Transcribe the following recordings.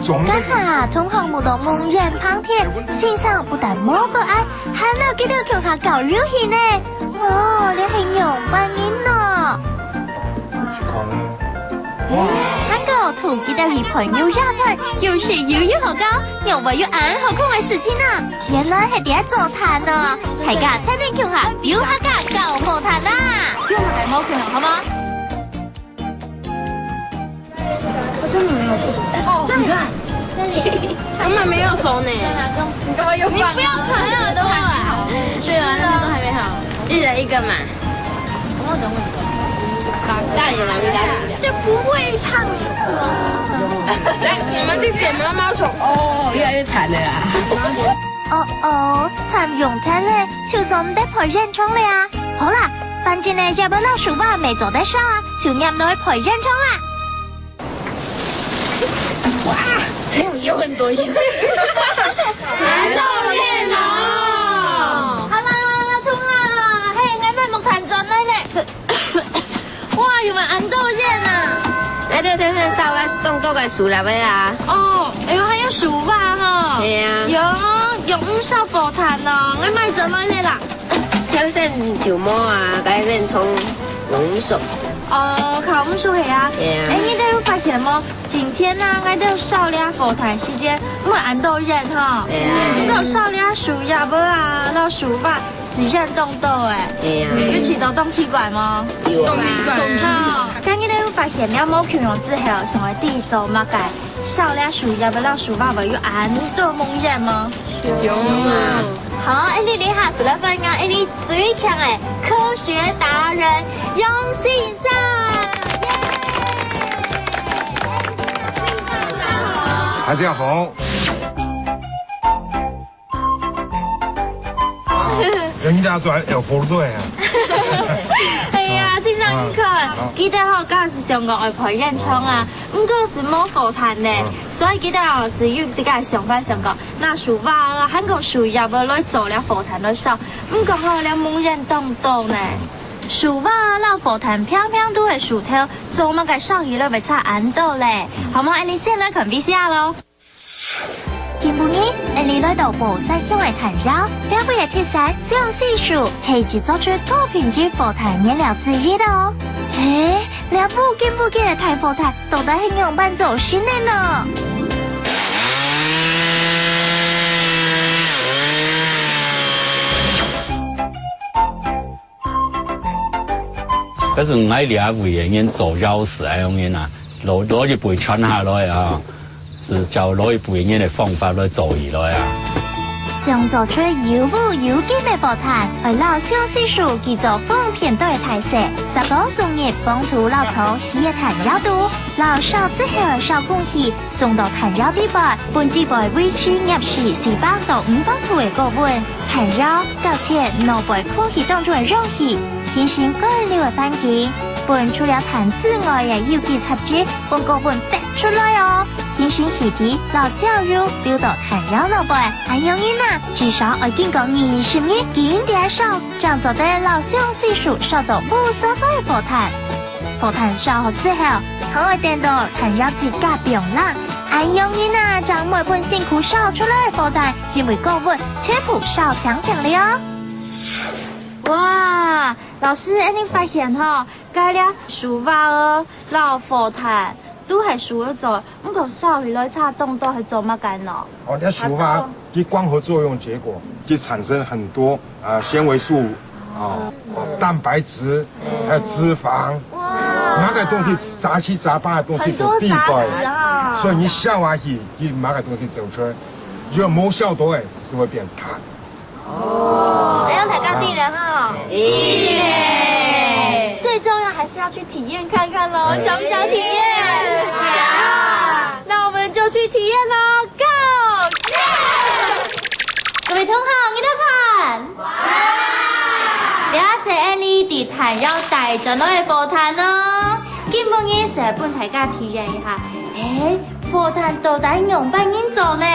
家下同項目到蒙人旁天，先生不但冇不愛，還能記得強下搞遊戲呢。哦，你係用扮演咯。韓國土記得與朋友熱餐，又是又好高，又話要安好空嘅事情啊！原來係第一座壇呢，大家聽聽強下表下架搞好壇啦，用下冇強好嗎？我真的沒有熟哦，你看，這裡根本沒有熟呢。你幹嘛又放？你不要看了都好。對啊，那個都還沒好，一人一個嘛。我等會一個。大人來沒大姐。就不會燙。來，我們去撿毛毛蟲。哦，越來越慘了啦。談用睇咧，就做唔得陪人衝了啊！好啦，反正呢，只要老鼠吧未做得上啊，就啱到去陪人衝啦。哇，有很多煙，難道煙哦？好啦，通啦，嘿，我買木炭樽嚟咧。哇，有冇安豆煙啊？來這天天燒個凍多個樹立的啊。哦，哎呦，還有樹吧哈？對呀。有唔少火炭哦，我買咗來咧啦。挑選條毛啊，改變從濃熟。哦，烤唔熟係啊。哎，你都有發現冇？今天啊，我都有少了火炭時間，我按到人哈。你都少了樹葉不啊？老樹吧是人凍到哎。有吃到凍氣管嗎？有啊。凍氣管。好，咁你都有發現了冇？強用之後，成為第一組嘛改少了樹葉不老樹吧不有按到蒙人嗎？有啊。好，你厲害死了，份啊！你最強誒科學達人，榮幸上。大家好。人家專有火隊啊。係啊，先生佢記得我嗰陣時上過外培人廠啊，唔過是冇火炭呢，所以記得我是要自己上班上過。那樹吧啊，韓國樹葉啊來做了火炭來燒，唔過好了冇人凍到呢。樹吧老火炭偏偏都係樹頭，做乜嘅燒魚咧咪差按到咧？好冇？你先來看比下咯。今晡日，你來到寶山鄉嘅炭窯，標配嘅鐵山使用技術，係製作出高品質火炭燃料之一的哦。誒，兩部見不見嘅炭火炭，都得係用伴走心的呢。可是我俩为人做giáo事那樣嘢啊，攞一輩傳下來啊，是就攞一輩人嘅方法來做而來啊。想做出有武有勁嘅火炭，而老少技術叫做風片對態勢，十多數日幫土老草起嘅炭窯度，老少之後少空氣送到炭窯底部，本地部維持入時400到500度嘅高溫，炭窯搞切腦部空氣當中嘅容器。天生乾流嘅環境，本除了炭之外嘅有機雜質，本高本拔出來哦。天生氣體老膠肉流到炭窯內部，還有人啊，至少要經過20日經典燒，這樣做的老少技術燒做無色素嘅火炭。火炭燒好之後，可以等到炭窯自家冰冷，還有人啊，將每盆辛苦燒出來嘅火炭，因為高溫全部燒強了。哇，老師，你發現吼，改了樹吧老火炭都係樹一做，唔過燒起來差凍到係做乜嘅呢？哦，那樹吧，它光合作用結果，就產生很多纖維素蛋白質，還有脂肪，那個東西雜七雜八的東西都必備，所以你燒下去，你那個東西走出來，如果冇燒到誒，是會變炭。哦，要大家地人哈，耶！最重要還是要去體驗看看咯，想不想體驗？想！那我們就去體驗咯 ，Go！ 各位同學，你都看，哇！你係你啲炭窯帶咗落去火炭咯，今晡日成本大家體驗一下，火炭到底用乜嘢做呢？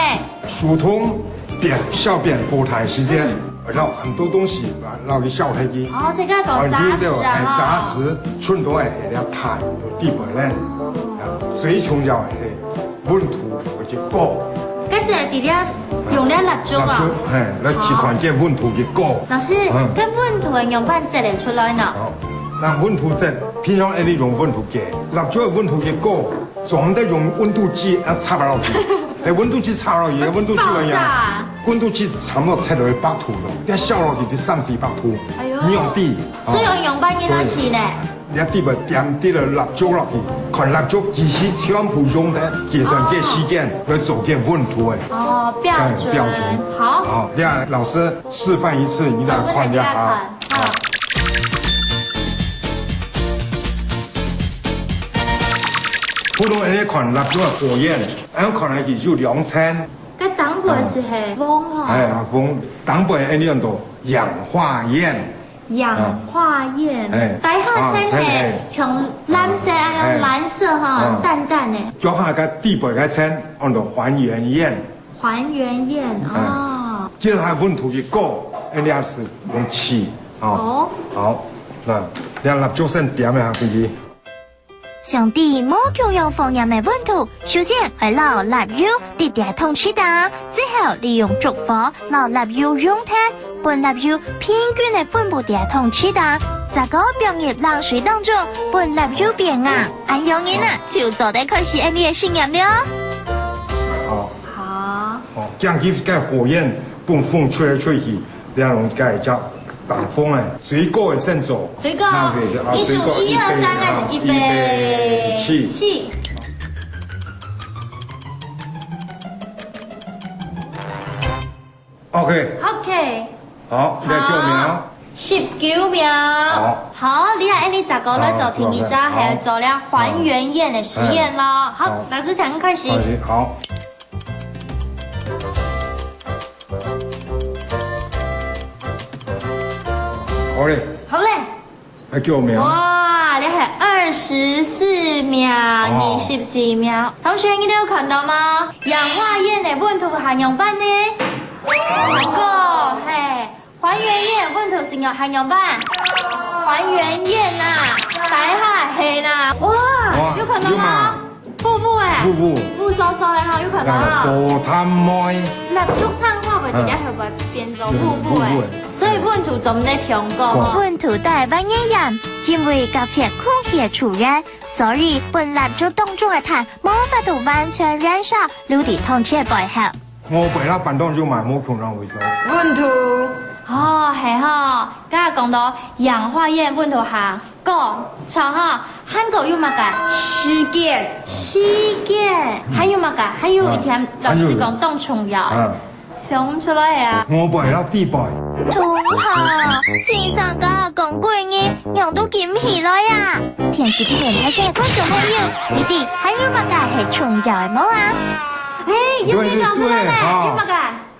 樹通變小變火炭時間，撈很多東西，撈去燒太機。哦，世界講雜質啊！雜質春到係了炭，有地板咧，最重要係溫土。一果。这是伫了用了蜡烛啊。嘿，来一款这温度一果。老师，这温度的样板折得出来呢？好，那温度折，平常你用温度计，蜡烛的温度一果，总得用温度计啊插落去。哎，温度计插落去，温度计怎样？温度计差不多切落去100度了，你烧落去就3400度。哎呦，你用底。所以用样板应该起呢。你底部点滴了蜡烛落去，看蜡烛其实全部用的计算这时间来做这温度的。哦，标准。好。好，你看老师示范一次，你再看一下啊。好。普通人看蜡烛的火焰，俺看来是就2000。cái tảng bưởi是hệ vông hả? 哎，风当背按呢度氧化焰。氧化焰，大号称系从蓝色还有蓝色哈，淡淡的。脚下个底部个称按照还原焰。还原焰哦。这个还温度一高，人家是用气哦。好，那两蜡烛先点一下回去。上帝冇强用放盐的温度，首先要捞蜡油伫电筒起打，之后利用烛火捞蜡油熔炭，把蜡油平均的分布电筒起打，再个放入冷水当中，把蜡油变硬，按样人啊就做得开始你的信仰了。好。好，这样去个火焰把风吹来吹去，这样用个叫。打风哎，最高的先做。最高。你数1、2、3啊，预备起。OK。好，你9秒。19秒。好，你看，你10个来做第二章，还要做了还原焰的实验咯。好，老师才开始。好。好嘞，还9秒。哇，你还24秒、24秒。同学，你都有看到吗？氧化焰的温度含氧板呢？还个嘿，还原焰温度是用含氧板。还原焰呐，大下黑啦。哇，有看到吗？瀑布哎，雾嗖嗖的哈，有看到哈。火炭麦。蜡烛炭化袂直接会不会变做瀑布诶？所以温度总得调高。温度带半烟盐，因为隔切空气的触燃，所以本蜡烛当中的炭无法度完全燃烧，留伫空气背后。我背了板凳就买冇可能回收。温度哦，系哈，刚才讲到氧化焰温度下降，像哈，韩国有乜个？实验，还有乜个？还有一天老师讲冻虫药，想不出来啊。我背了地背。同学，先生家讲过呢，让都捡起来呀。电视机面睇嘅观众朋友，你哋还有乜个系虫药嘅冇啊？有没有讲出来呢？有乜个？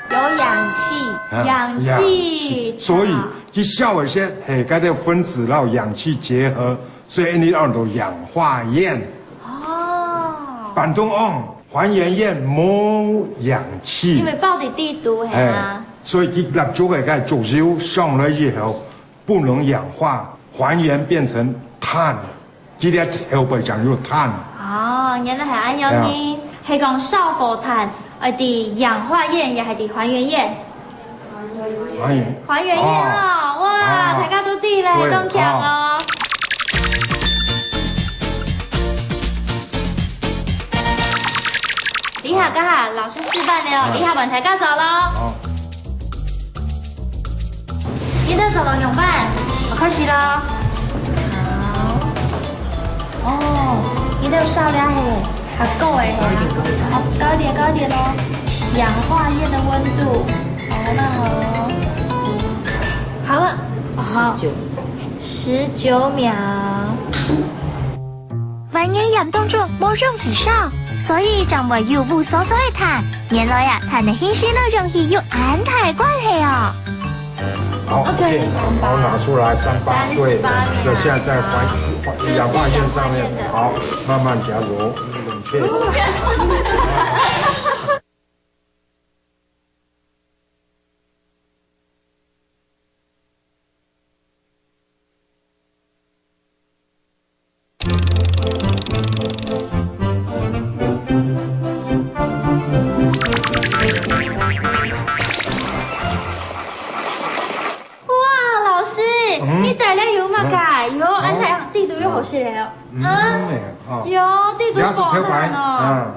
有氧气，所以去笑一些，嘿，跟这分子然后氧气结合，所以你按到氧化焰。哦。板凳按还原焰冇氧气。因为爆底地毒系吗？所以你蜡烛给它煮烧上来以后，不能氧化，还原变成碳，今天后背讲有碳。哦，原来系安样呢？系讲烧火炭。伫氧化焰也系伫还原焰，还原焰哦，哇，大家都对咧，咁强哦。你好，刚好老师示范了，你好，往台高走咯。你都走了两半，我开始咯。好，哦，你都烧了嘿。还够哎，好，高一点哦。氧化焰的温度，好了，好，19秒。还原焰当中冇容易烧，所以掌握有雾嗖嗖的碳。原来呀，碳的显示呢容易有安态关系哦。好 ，OK， 好，拿出来38，对，这现在在氧化焰上面，好，慢慢加入。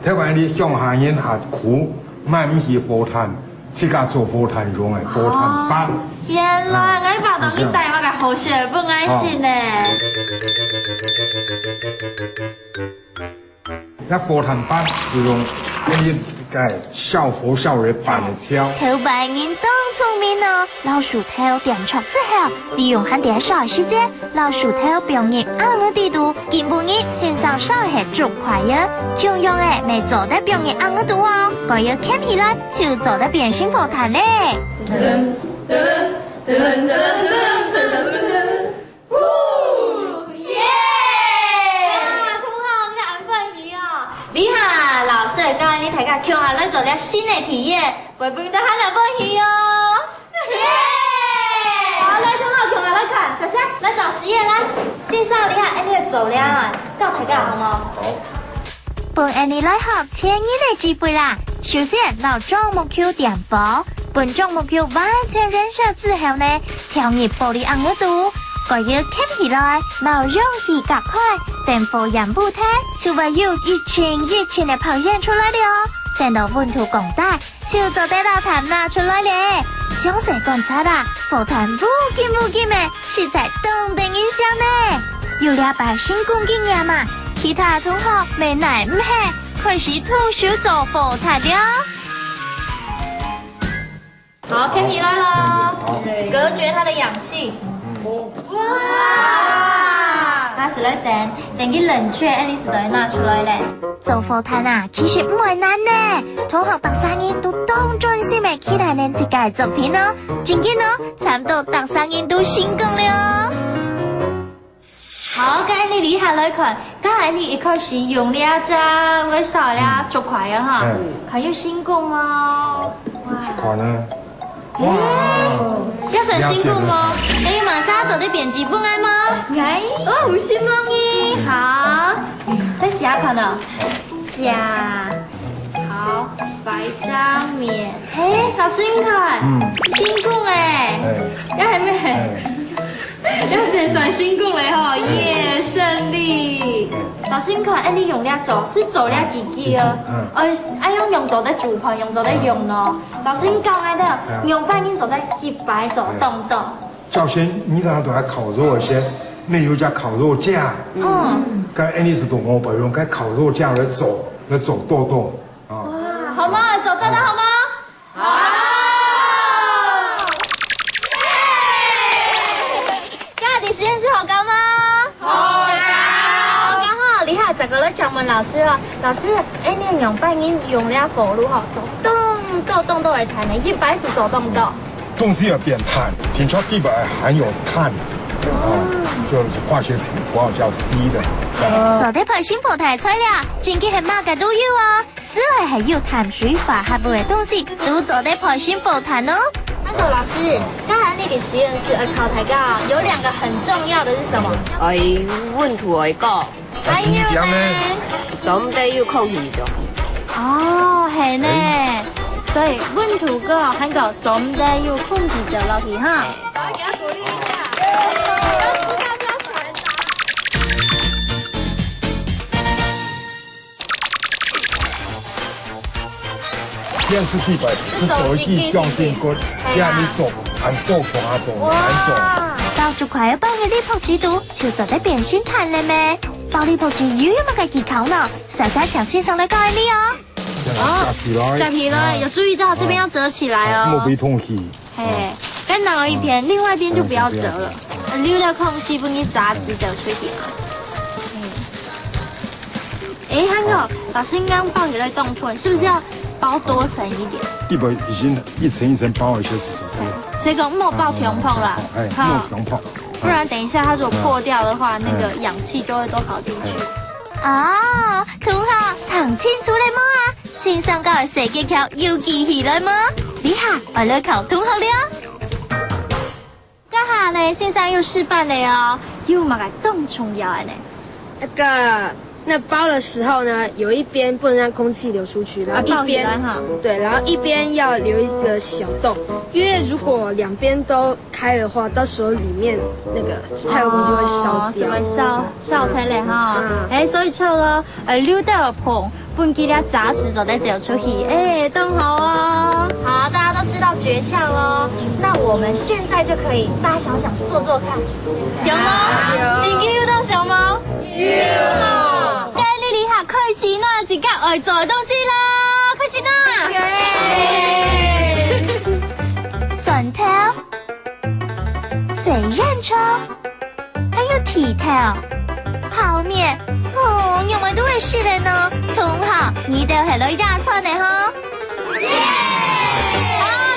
特别你向下沿下苦，卖唔是火炭，自家做火炭用的火炭板。原来我把东西带我个好血本爱心呢。那火炭板是用你个小佛小人板的敲。头白人当聪明哦，老鼠头点出之后，利用很点少时间，老鼠头表现暗个地图，根本日线上稍微足快呀。同样诶，没做得表现暗个度哦，我要看起来就做得变形火炭嘞。你好，老师教你大家跳下来做了新的体验，会变得很有欢喜哦。好，来同学跳下来看，珊珊来找实验啦。介绍你看，你要做了啊，教大家好吗？好。本你来学千年的机会啦。首先，老庄目标点火，本庄目标完全燃烧之后呢，调热玻璃暗个度。我要看起来，老容易夹快，等火焰不太，就会有一群一群的泡烟出来了。等到温度降大，就做得老炭拿出来了。详细观察啦，火炭不紧的，是在动的影响呢。有了把新工经验嘛，其他同学没耐唔黑，开始徒手做火炭了。好，看起来咯，隔绝它的氧气。哇！它是来等佢冷却，你是来拿出来嘞。做火炭啊，其實唔係難呢。同學讀三年都當專心嘅期待呢自己作品哦。今天呢，差唔多讀三年都成功了。好，咁你理下來看，咁你一開始用呢只微少了足快啊哈，佢有成功嗎？看呢？哇！要算成功嗎？你馬上做啲編輯本愛嗎？愛，哦，好希望嘅。好，再試下看啊，下，好，白張面，嘿，老師你看，成功誒，要係咩？要是算成功嘞吼，耶，勝利！老師你看，你用了做是做了幾幾哦？用做得主盤，用做得用咯。老師你講的，用半年做得100做懂不懂？首先，你剛剛都係烤肉嘅先，你有隻烤肉架，跟安妮是同我不用，跟烤肉架來做豆豆啊。哇，好嗎？做豆豆好嗎？好。實驗室好高嗎？好高！好，你看，這個來請問老師了。老師，你用半年用了火爐吼，做動都會彈的，100次做動到。東西要變碳，聽說地板含有碳，就是化學符號叫 C 的。做得培新火炭材料，真嘅係乜嘅都有啊，此外還有碳水化合物嘅東西，都做得培新火炭哦。老師，剛才你的實驗室考大家有2個很重要的是什麼？溫度會高，還有呢，總得要空氣咗。哦，係呢，所以溫度高，還有總得要空氣咗落去哈。大家鼓勵一下。實驗室地板是做一記相信骨，讓你做很多花種難做。到最快幫佢呢鋪指導，就做得變形炭了咩？包呢鋪指有乜嘅技巧呢？莎莎搶先上來教你哦。夾皮了，有注意到這邊要折起來哦。莫被通氣。嘿，跟拿了一邊，另外一邊就不要折了，留了空隙不你雜質就出去嘛。哎，還有，老師剛包起來凍盤，是不是要包多層一點？地板已經一層一層包一些紙條。這個莫包平碰啦，莫平碰，不然等一下它如果破掉的話，那個氧氣就會都跑進去。哦，同學談清楚了麼啊？先生教嘅射擊球要記起來麼？你下我來考同學了。剛才呢，先生又示範了哦，又嘛個凍蟲藥呢？一個那包的时候呢，有一边不能让空气流出去，然后一边对，然后一边要留一个小洞，因为如果两边都开的话，到时候里面那个太空就会烧焦，會燒起嚟嗬。所以錯咯，溜得個棚，半幾粒雜質就得走出去，更好哦。好，大家都知道訣竅咯。那我們現在就可以，大家想想做做看，行嗎？自己要當小貓。要。今日你下開始啦，自己愛做東西啦，開始啦。筍條、水刃蟲，還有鐵條、泡麵，有冇都會試的呢？同學，你哋係女亞春嚟嗬？好，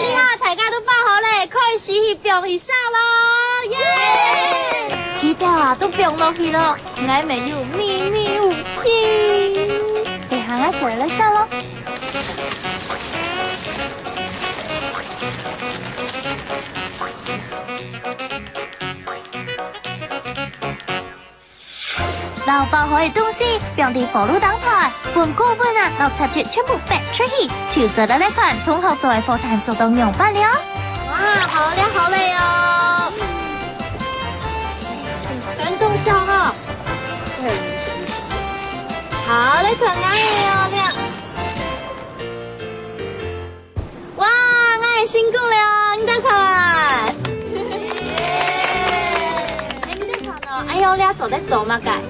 你下大家都包好咧，開始去表一下咯，耶！記得啊，都表落去咯，我沒有秘密武器。得行啊，水了上咯。老包好嘅東西，放喺火爐當台，半過分啊，老插住全部拔出去，潮州的那款同學作為火炭做到樣板了。哇，好靚好靚哦！全動效哈。好嘞，可愛哦，靚。哇，愛辛苦了，你再看。哎呦，俩走在走嘛，改。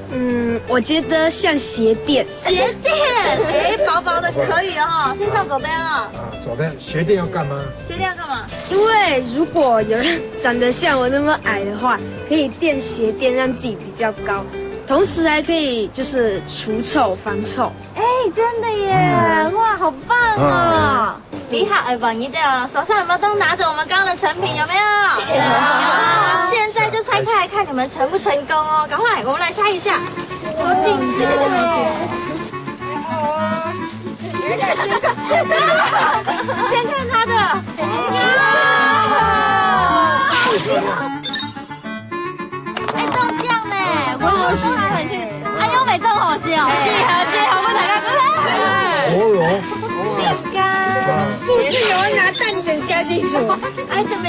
我觉得像鞋垫。鞋垫，薄薄的可以哈，身上走垫啊。走的鞋垫要干嘛？鞋垫要干嘛？因为如果有人长得像我那么矮的话，可以垫鞋垫让自己比较高，同时还可以就是除臭防臭。真的耶！哇，好棒哦！厉害，棒一点了！手上有没有都拿着我们刚刚的成品？有没有？有。现在就拆开来看你们成不成功哦！赶快，我们来拆一下。好紧张哦！先看他的。中奖呢！我说还很幸。优美真好笑，是好不大家过来。是不是有人拿蛋卷下进去？怎么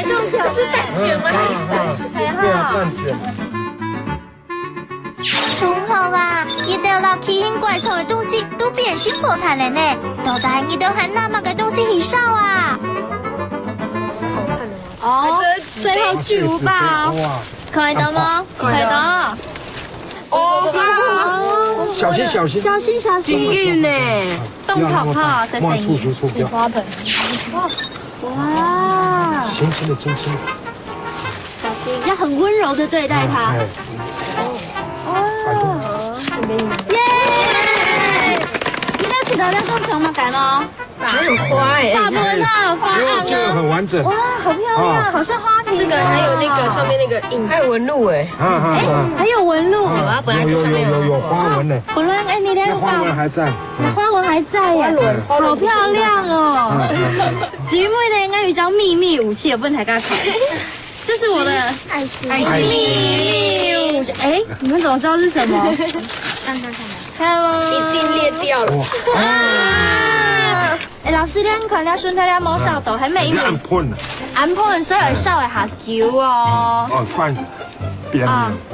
中奖？这是蛋卷吗？对啊，蛋卷。同學啊，一到到奇形怪狀嘅東西都變成火炭了呢，到底你都還那麼個東西去燒啊？哦，最後巨無霸哦，看得到嗎？看得到。小心小心，小心小心！运呢？动泡泡，再哇，触不掉。花盆。哇！轻轻的，轻轻的。小心，要很温柔的对待它。耶！你那起的那种什么改吗？还有花哎，大盆啊，花案这个很完整。哇，好漂亮，好像花瓶。这个还有那个上面那个印，还有纹路哎。还有纹路。有啊，本来就上面有花纹呢。本来你那花纹还在。花纹还在耶，好漂亮哦。姊妹呢，应该有一张秘密武器，我不能抬杠看。这是我的秘密武器。你们怎么知道是什么？看喽，一定裂掉了。老師，你看了順睇了冇燒到，係咪因為按盤啊？按盤所以會燒一下焦哦。哦，翻邊面。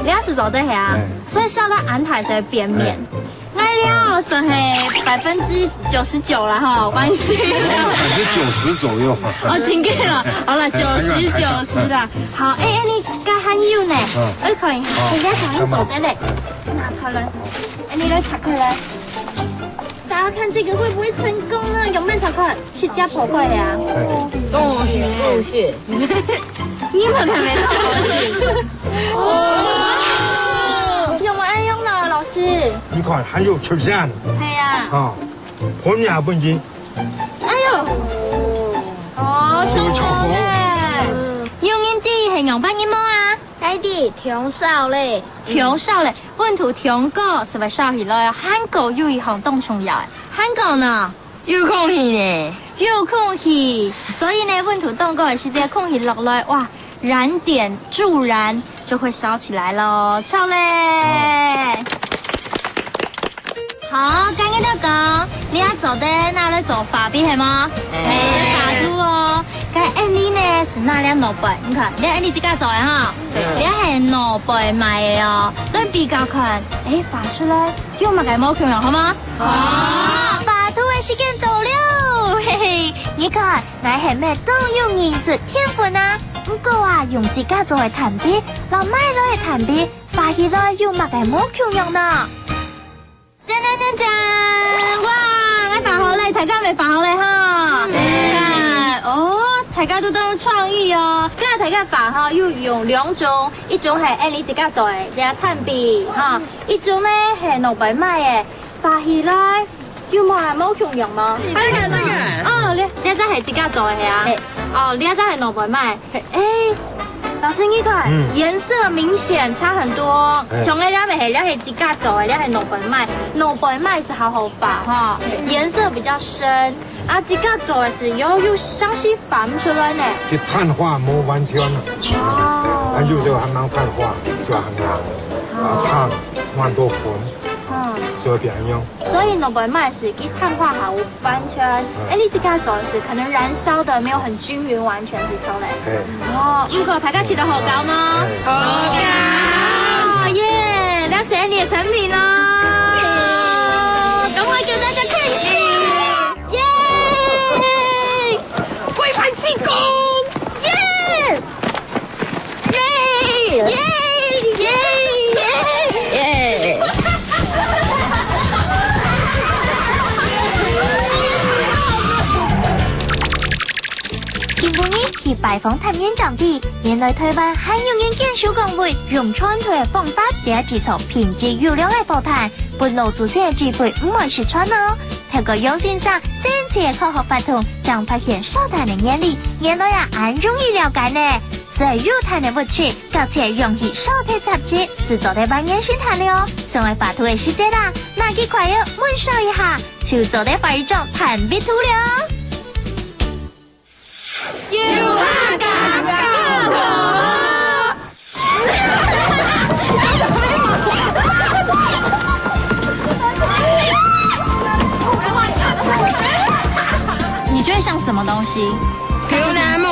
你也是做得係啊，所以燒到按台才會變面。愛了算係99%啦哈，關係。90%左右。真嘅啦，好啦，90%啦。好，你加含油呢？可以，人家想要做得嚟，拿開來，你來拆開來。大家看這個會不會成功呢？用咩拆開？去加破塊呀？洞穴。你有冇睇沒？用冇愛用呢，老師？你看還有出現。係啊。盤也不見。哎呦！成功咧！用印啲係用乜嘢麼啊？爹哋長燒咧，長燒咧，本土長歌是咪燒起來？韓國有一項動重要，韓國呢有空氣呢，有空氣，所以呢本土動歌嘅時間空氣落來，哇，燃點助燃就會燒起來咯，超咧！好，刚刚那个，你还做的哪来做法比系吗？法度哦。该安尼呢是哪两脑白？你看，你安尼自家做的哈，你系脑白卖的哦。咱比较看，发出来用嘛个冇穷人好吗？好，法度的时间到了，嘿嘿，你看，乃系咩都有艺术天分啊？不过啊，用自家做的炭笔，老买来的炭笔，发起来用嘛个冇穷人呢？赞！哇，我发好嘞，大家未发好嘞哈。大家都有创意哦。今日大家发哈，要用两种，一种系按你自家做的，两炭笔哈；一种呢系脑白买的，发起来要冇穷用吗？这个。哦，你真系自家做的啊？哦，你真系脑白买。老师，你看颜色明显差很多。从个咱是自家做的，咱系脑白买，脑白买是好好发哈，颜色比较深。啊，自家做的是有详细放出来呢。去碳化冇完全啊。哦。咱有的还能碳化，就很难。碳蛮多粉。所以变样。所以脑白麦是给碳化好完全。你自家做的是可能燃烧的没有很均匀，完全是出来。不过大家吃得好高吗？好高。耶！那是你的成品喽。赶快给大家看一下。龟派气功，耶！今晡日去拜访探院长地，原来台湾还有人建手工会用传统的方法来制作品质优良的布炭，不露祖先的智慧唔会失传哦。透过用线上神奇的科学法通，将发现手炭的原理，原来很容易了解呢。在肉炭的物质，而且容易手体杂质，是做得扮演生炭的哦。成为法图的时间啦，那几块要温烧一下，就做得发一种炭笔涂料。有哈嘎嘎你觉得像什么东西？小楠木，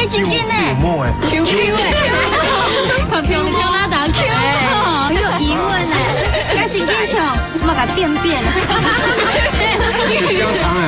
真紧呢。QQ 很漂亮啦，打 Q， 很有疑问呢。赶紧变成，怎么改变？香肠啊！